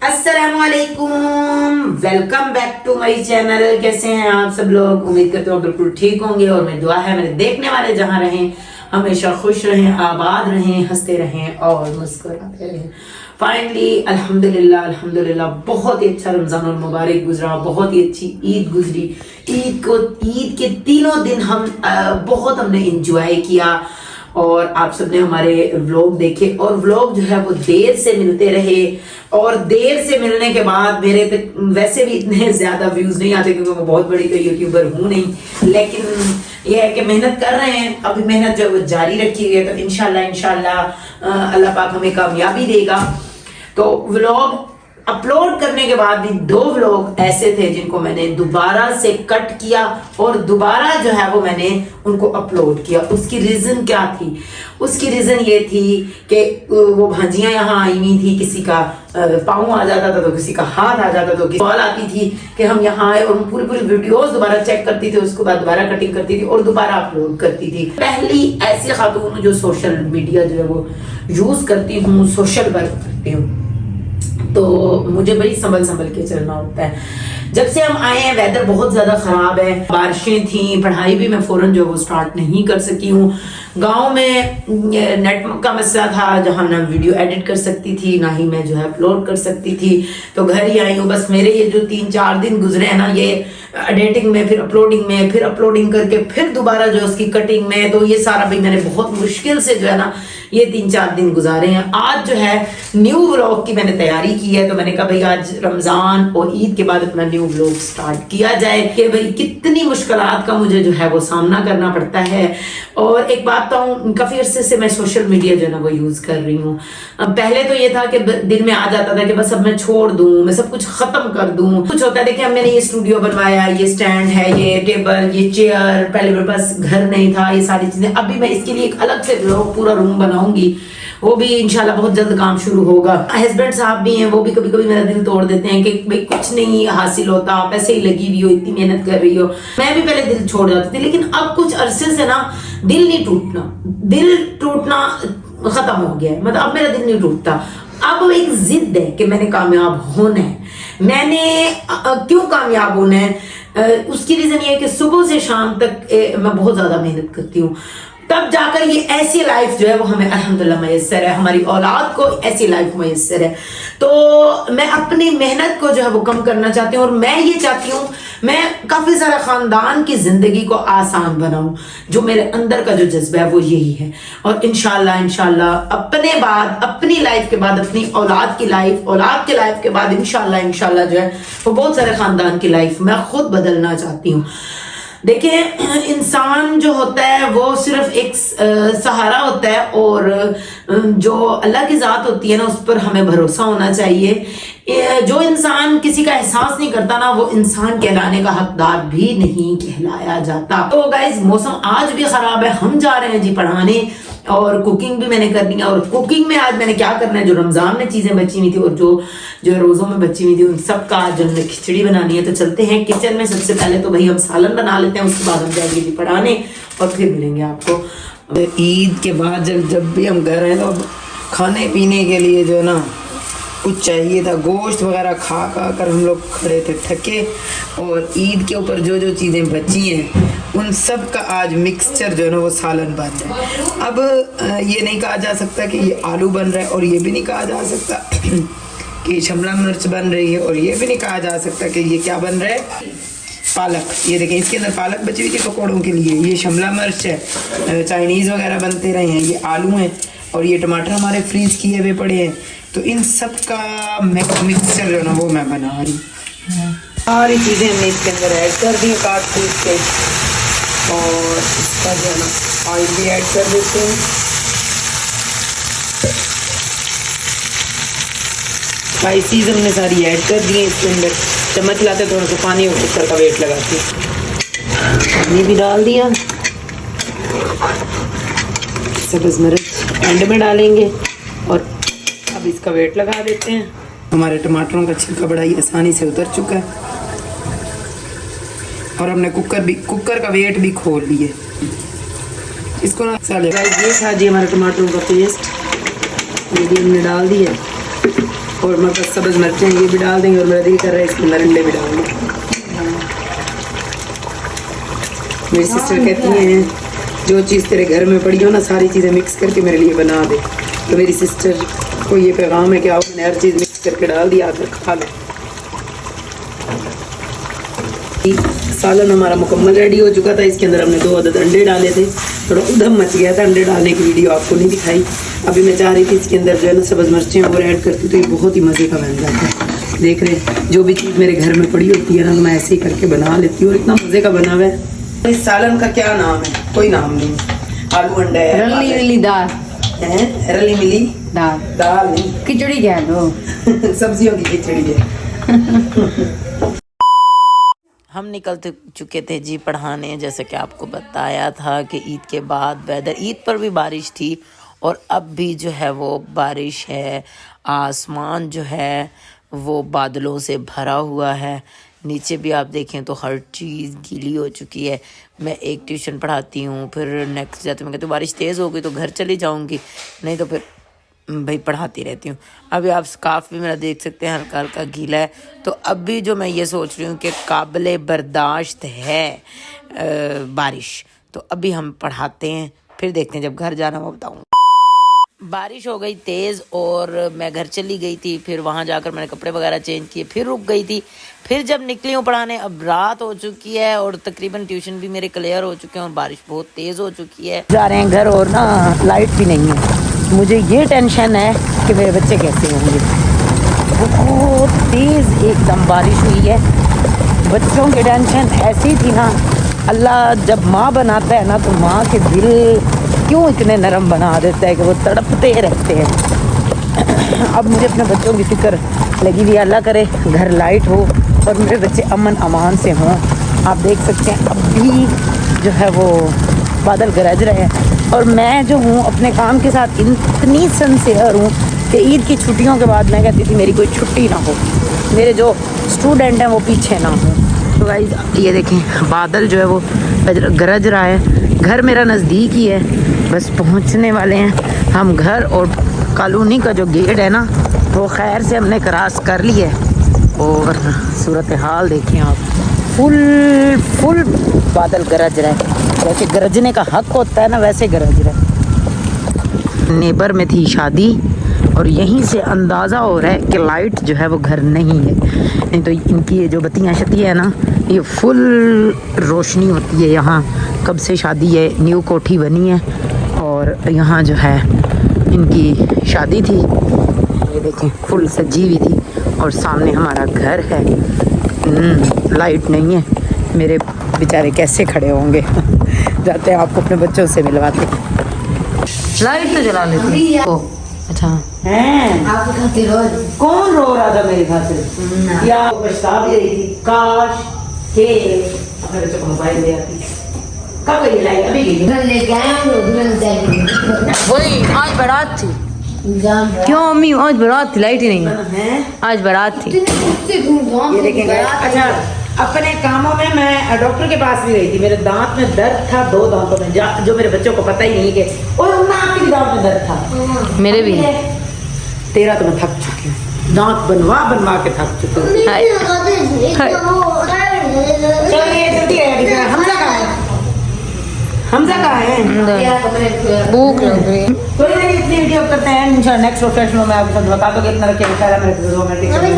अस्सलामुअलैकुम, welcome back to my channel. कैसे हैं आप सब लोग? उम्मीद करते हो बिल्कुल ठीक होंगे और मेरी दुआ है मेरे देखने वाले जहां रहें हमेशा खुश रहें, आबाद रहें, हंसते रहें और मुस्कुराते रहें। फाइनली अल्हम्दुलिल्लाह बहुत ही अच्छा रमजान और मुबारक गुजरा, बहुत ही अच्छी ईद गुजरी। ईद के तीनों दिन हमने इंजॉय किया और आप सबने हमारे व्लॉग देखे और व्लॉग जो है वो देर से मिलते रहे और देर से मिलने के बाद मेरे तक वैसे भी इतने ज्यादा व्यूज नहीं आते क्योंकि मैं बहुत बड़ी तो यूट्यूबर हूं नहीं, लेकिन यह है कि मेहनत कर रहे हैं। अभी मेहनत जो है वो जारी रखी है तो इंशाल्लाह अल्लाह पाक हमें कामयाबी देगा। तो व्लॉग अपलोड करने के बाद भी 2 व्लॉग ऐसे थे जिनको मैंने दोबारा से कट किया और दोबारा जो है वो मैंने उनको अपलोड किया। उसकी रीजन क्या थी? उसकी रीजन ये थी कि वो भांजियां यहाँ आई हुई थी, किसी का पाँव आ जाता था तो किसी का हाथ आ जाता, तो कॉल आती थी कि हम यहाँ आए और पूरी वीडियोस दोबारा चेक करती थी, उसके बाद दोबारा कटिंग करती थी और दोबारा अपलोड करती थी। पहली ऐसी खातून जो सोशल मीडिया जो है वो यूज करती हूँ, सोशल वर्क करती हूँ, तो मुझे बड़ी संभल के चलना होता है। जब से हम आए हैं वेदर बहुत ज्यादा खराब है, बारिशें थी, पढ़ाई भी मैं फौरन जो है वो स्टार्ट नहीं कर सकी हूँ। गांव में नेट का मसला था जहां ना वीडियो एडिट कर सकती थी ना ही मैं जो है अपलोड कर सकती थी, तो घर ही आई हूँ। बस मेरे ये जो 3-4 दिन गुजरे हैं ना, ये एडिटिंग में, फिर अपलोडिंग में, फिर अपलोडिंग करके फिर दोबारा जो उसकी कटिंग में, तो ये सारा भी मैंने बहुत मुश्किल से जो है ना ये 3-4 दिन गुजारे हैं। आज जो है न्यू व्लॉग की मैंने तैयारी की है, तो मैंने कहा भाई आज रमजान और ईद के बाद अपना न्यू व्लॉग स्टार्ट किया जाए कि भाई कितनी मुश्किलात का मुझे जो है वो सामना करना पड़ता है। और एक बात तो काफी अरसे से मैं सोशल मीडिया जो है ना वो यूज कर रही हूँ। पहले तो ये था कि दिल में आ जाता था कि बस अब मैं छोड़ दूं, मैं सब कुछ खत्म कर दूं। कुछ होता है, देखिए अब मैंने ये स्टूडियो बनवाया, ये स्टैंड है, ये टेबल, ये चेयर, पहले मेरे पास घर नहीं था, ये सारी चीजें। अभी मैं इसके लिए एक अलग से पूरा रूम बनाऊंगी, वो भी इंशाल्लाह बहुत जल्द काम शुरू होगा। हस्बैंड साहब भी हैं, वो भी कभी कभी मेरा दिल तोड़ देते हैं कि भाई कुछ नहीं हासिल होता, आप ऐसे ही लगी हुई हो, इतनी मेहनत कर रही हो। मैं भी पहले दिल छोड़ जाती थी, लेकिन अब कुछ अरसे से ना दिल नहीं टूटना, दिल टूटना खत्म हो गया है। मतलब अब मेरा दिल नहीं टूटता, अब एक जिद है कि मैंने कामयाब होना है। मैंने क्यों कामयाब होना है? उसकी रीजन ये है कि सुबह से शाम तक मैं बहुत ज्यादा मेहनत करती हूँ, तब जाकर ये ऐसी लाइफ जो है वो हमें अल्हम्दुलिल्लाह मयस्सर है, हमारी औलाद को ऐसी लाइफ मयस्सर है। तो मैं अपनी मेहनत को जो है वो कम करना चाहती हूँ और मैं ये चाहती हूँ मैं काफी सारा खानदान की जिंदगी को आसान बनाऊं। जो मेरे अंदर का जो जज्बा है वो यही है। और इंशाल्लाह अपनी लाइफ के बाद अपनी औलाद की लाइफ, औलाद के लाइफ के बाद इंशाल्लाह जो है वो बहुत सारे खानदान की लाइफ मैं खुद बदलना चाहती हूँ। देखिए, इंसान जो होता है वो सिर्फ एक सहारा होता है और जो अल्लाह की जात होती है ना उस पर हमें भरोसा होना चाहिए। जो इंसान किसी का एहसास नहीं करता ना, वो इंसान कहलाने का हकदार भी नहीं कहलाया जाता। तो गाइज मौसम आज भी खराब है, हम जा रहे हैं जी पढ़ाने और कुकिंग भी मैंने करनी है। और कुकिंग में आज मैंने क्या करना है, जो रमजान में चीजें बची हुई थी और जो रोजों में बची हुई थी उन सबका आज हमने खिचड़ी बनानी है। तो चलते हैं किचन में। सबसे पहले तो भाई हम सालन बना लेते हैं, उसके बाद हम जाएंगे जी पढ़ाने और फिर मिलेंगे आपको। ईद के बाद जब भी हम घर आए तो खाने पीने के लिए जो है ना कुछ चाहिए था। गोश्त वगैरह खा कर हम लोग खड़े थे थके, और ईद के ऊपर जो चीज़ें बची हैं उन सब का आज मिक्सचर जो है ना वो सालन बन रहा है। अब ये नहीं कहा जा सकता कि ये आलू बन रहा है और ये भी नहीं कहा जा सकता कि शिमला मिर्च बन रही है और ये भी नहीं कहा जा सकता कि ये क्या बन रहा है, पालक। ये देखें, इसके अंदर पालक बची हुई थी पकौड़ों के लिए, ये शिमला मिर्च है, चाइनीज़ वगैरह बनते रहे हैं, ये आलू हैं और ये टमाटर हमारे फ्रीज किए हुए पड़े हैं। तो इन सब का मिक्सचर जो है ना वो मैं बना रही हूँ। सारी चीज़ें हमने इसके अंदर ऐड कर दी काट पीट के, और इसका जो है ना ऑयल भी ऐड कर देते हैं। स्पाइसीज हमने सारी ऐड कर दी है इसके अंदर। चम्मच लाते थोड़ा सा पानी और कुकर का वेट लगाते ये भी डाल दिया। सब्ज़ मिर्च एंड में डालेंगे और अब इसका वेट लगा देते हैं। हमारे टमाटरों का छिलका बड़ा ही आसानी से उतर चुका है और हमने कुकर का वेट भी खोल लिए इसको ना। ये था जी हमारे टमाटरों का पेस्ट, ये भी हमने डाल दिया। और मतलब सब्ज मिर्चें ये भी डाल देंगे और मेरा दिल कर रहा है इसके अंदर अंडे भी डाल दें। मेरी सिस्टर कहती हैं जो चीज़ तेरे घर में पड़ी हो ना सारी चीज़ें मिक्स करके मेरे लिए बना दे। तो मेरी सिस्टर को ये पैगाम है कि आओ मैंने हर चीज़ मिक्स करके डाल दिया, आकर खा लो। सालन हमारा मुकम्मल रेडी हो चुका था। इसके अंदर हमने 2 अदद अंडे डाले थे। थोड़ा उधम मच गया था, अंडे डालने की वीडियो आपको नहीं दिखाई। अभी मैं चाह रही थी इसके अंदर जो है ना सब्ज़ मिर्चें और ऐड करती तो ये बहुत ही मज़े का बन जाता है। देख रहे जो भी चीज़ मेरे घर में पड़ी होती है ना तो मैं ऐसे ही करके बना लेती हूँ और इतना मज़े का बना हुआ है। इस सालन का क्या नाम है? कोई नाम नहीं। आलू अंडा है, रली रली दाल है, रली मिली दाल, दाल नहीं खिचड़ी कह लो। सब्जियों की खिचड़ी है। हम निकल चुके थे जी पढ़ाने। जैसे कि आपको बताया था कि ईद के बाद वेदर, ईद पर भी बारिश थी और अब भी जो है वो बारिश है। आसमान जो है वो बादलों से भरा हुआ है। नीचे भी आप देखें तो हर चीज़ गीली हो चुकी है। मैं एक ट्यूशन पढ़ाती हूँ, फिर नेक्स्ट जाते मैं कहती हूँ बारिश तेज़ हो गई तो घर चली जाऊँगी, नहीं तो फिर भाई पढ़ाती रहती हूँ। अभी आप स्कार्फ भी मेरा देख सकते हैं हल्का हल्का गीला है। तो अभी जो मैं ये सोच रही हूँ कि काबिले बर्दाश्त है बारिश, तो अभी हम पढ़ाते हैं, फिर देखते हैं जब घर जाना वो बताऊँ। बारिश हो गई तेज़ और मैं घर चली गई थी। फिर वहाँ जाकर मैंने कपड़े वगैरह चेंज किए, फिर रुक गई थी। फिर जब निकली हूँ पढ़ाने, अब रात हो चुकी है और तकरीबन ट्यूशन भी मेरे क्लियर हो चुके हैं और बारिश बहुत तेज़ हो चुकी है। जा रहे हैं घर और ना लाइट भी नहीं है। मुझे ये टेंशन है कि मेरे बच्चे कैसे होंगे। बहुत तेज़ एकदम बारिश हुई है। बच्चों की टेंशन ऐसी थी ना, अल्लाह जब माँ बनाता है ना तो माँ के दिल क्यों इतने नरम बना देता है कि वो तड़पते रहते हैं। अब मुझे अपने बच्चों की फिक्र लगी हुई, अल्लाह करे घर लाइट हो और मेरे बच्चे अमन अमान से हों। आप देख सकते हैं अब भी जो है वो बादल गरज रहे हैं और मैं जो हूँ अपने काम के साथ इतनी सिंसियर हूँ कि ईद की छुट्टियों के बाद मैं कहती थी मेरी कोई छुट्टी ना हो, मेरे जो स्टूडेंट हैं वो पीछे ना हो। तो गाइस ये देखें बादल जो है वो गरज रहा है। घर मेरा नज़दीक ही है, बस पहुँचने वाले हैं हम घर। और कॉलोनी का जो गेट है ना वो खैर से हमने क्रॉस कर ली है। और सूरत हाल देखें आप, फुल बादल गरज रहा है। जैसे गरजने का हक होता है ना वैसे गरज रहा है। नेबर में थी शादी और यहीं से अंदाज़ा हो रहा है कि लाइट जो है वो घर नहीं है, नहीं तो इनकी ये जो बत्तियाँ शती है ना ये फुल रोशनी होती है। यहाँ कब से शादी है, न्यू कोठी बनी है और यहाँ जो है इनकी शादी थी। ये देखें फुल सजी हुई थी और सामने हमारा घर है। लाइट नहीं है, मेरे बेचारे कैसे खड़े होंगे। जाते हैं आपको अपने बच्चों से मिलवाते हैं। लाइट तो जला लेती है। अच्छा हैं आपकी खातिर रोज कौन रो रहा था मेरी खातिर? या पछता भी रही थी, काश के मेरे को मोबाइल ले आती। कब गई लाइट? अभी गई। लेके आए हम लोग तुरंत जाएंगे। वही आज बारात थी। क्यों अम्मी आज बारात थी, लाइट ही नहीं है। आज बारात थी। ये देखेंगे। अच्छा अपने कामों में मैं डॉक्टर के पास भी गई थी। मेरे दांत में दर्द था, 2 दांतों में, जो मेरे बच्चों को पता ही नहीं कि और आपके भी दांत में दर्द था। मेरे भी। तेरा तो मैं थक चुकी हूँ, दांत बनवा के थक चुकी हूँ। चलिए जल्दी है। हमजा कहाँ है? भूख लग रही है। तो इतनी वीडियो करते हैं इंशाल्लाह नेक्स्ट प्रोफेशनल में आपको बता दो कि इतना रखिए मेरे